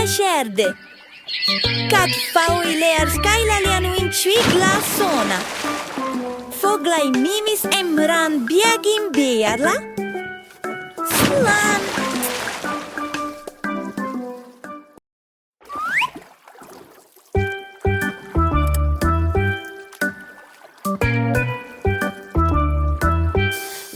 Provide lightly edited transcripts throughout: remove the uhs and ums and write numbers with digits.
sherde. Cat faui Léarscáil Lá Sona. Foghlaim mimis Amhráin Beagin Bearla. Slan.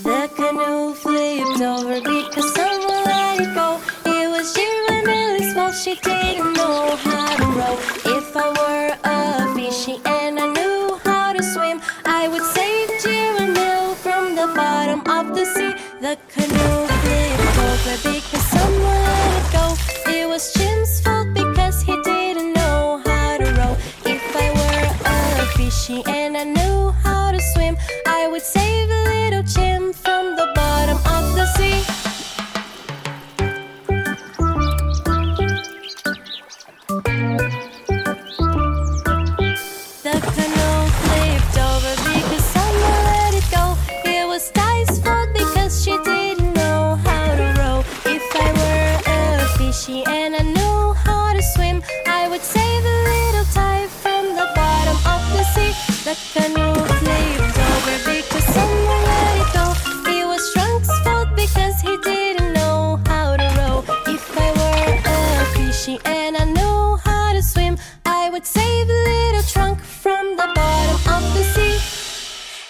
The canoe flipped over because someone let it go. It was Giramille's fault, she didn't know how to row. If I were a fishy and I knew how to swim, I would save Giramille from the bottom of the sea. The canoe flipped over because someone let it go. It was Jim's fault because he didn't know how to row. If I were a fishy and I knew how to swim, I would save little Jim from the bottom of the sea. The canoe flipped over because someone let it go. It was Ty's fault because she didn't know how to row. If I were a fishy and I knew how to swim, I would save a little Ty from the bottom of the sea. The canoe flipped over because someone let it go. It was Trunk's fault because he didn't know how to row. If I were a fishy and I knew how to swim, I would save a little Trunk from the bottom of the sea.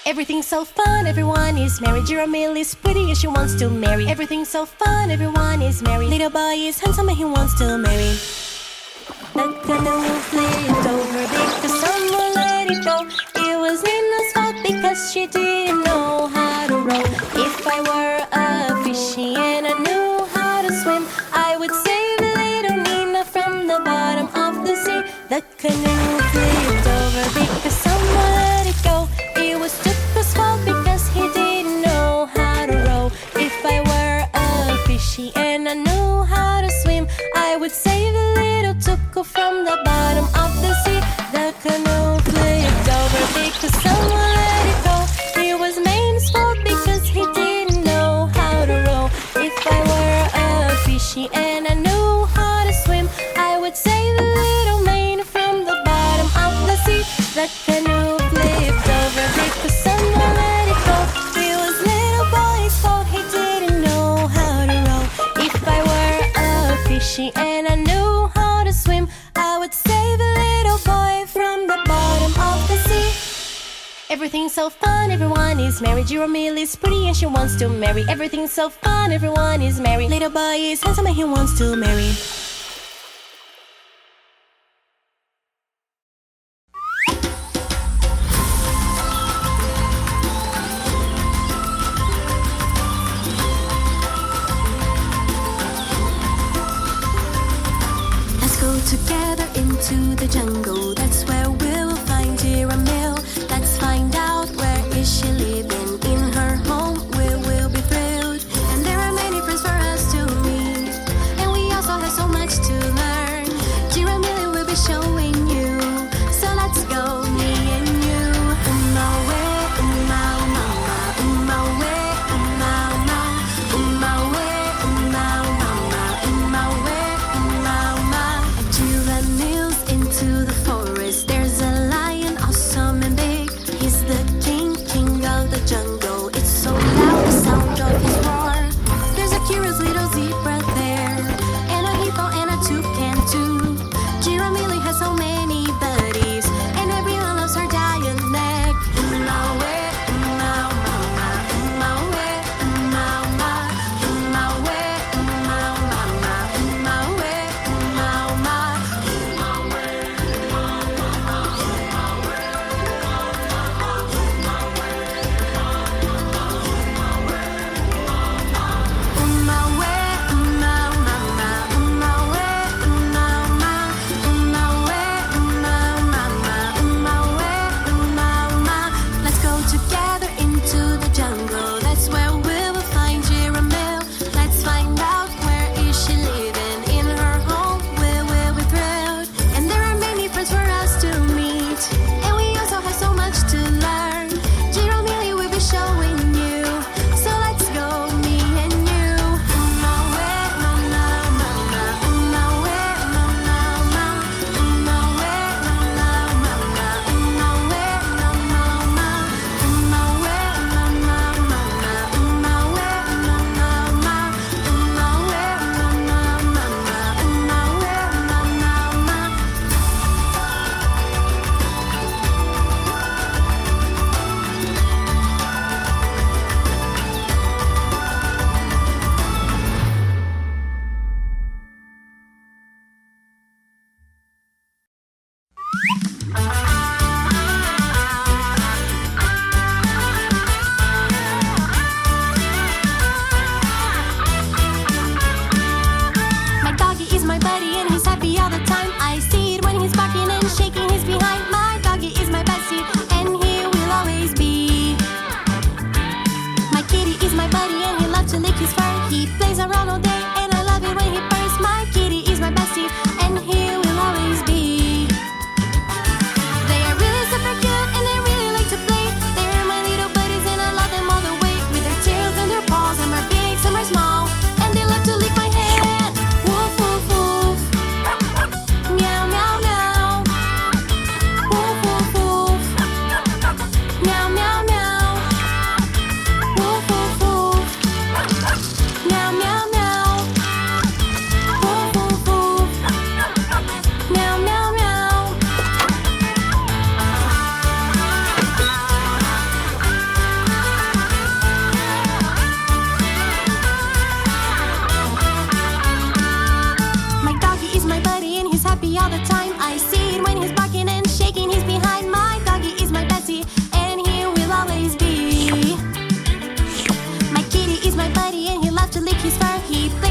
Everything's so fun, everyone is merry. Giramille is pretty and she wants to marry. Everything's so fun, everyone is merry. Little boy is handsome and he wants to marry. The canoe flipped over because someone let it go. It was Nina's fault because she didn't know how to row. If I were a fishy and I knew how to swim, I would save little Nina from the bottom of the sea. The canoe flipped over because someone let it go. It was Tuka's fault because he didn't know how to row. If I were a fishy and I knew how to swim, I would save a little Tuka from the bottom of the sea. The canoe flipped over because someone let it go. It was Main's fault because he didn't know how to row. If I were a fishy and I knew how to swim, I would save a little Main from the bottom of the sea. The canoe flipped over because someone let it go. It was little boy's fault, he didn't know how to row. If I were a fishy and I knew how to swim, I would save a little boy from the bottom of the sea. Everything's so fun, everyone is merry. Giramille is pretty and she wants to marry. Everything's so fun, everyone is merry. Little boy is handsome and he wants to marry. Let's go together into the jungle. That's where we'll find Giramille. Let's find out where is she living. In her home we will be thrilled. And there are many friends for us to meet. And we also have so much to learn. Giramille will be showing you. So let's go, me and you. Umawe, umama, umawe, umama, umawe, umama, umawe, umama. Giramille's into the happy all the time. I see it when he's barking and shaking. He's behind. My doggy is my Bessie, and he will always be. My kitty is my buddy, and he loves to lick his fur. He plays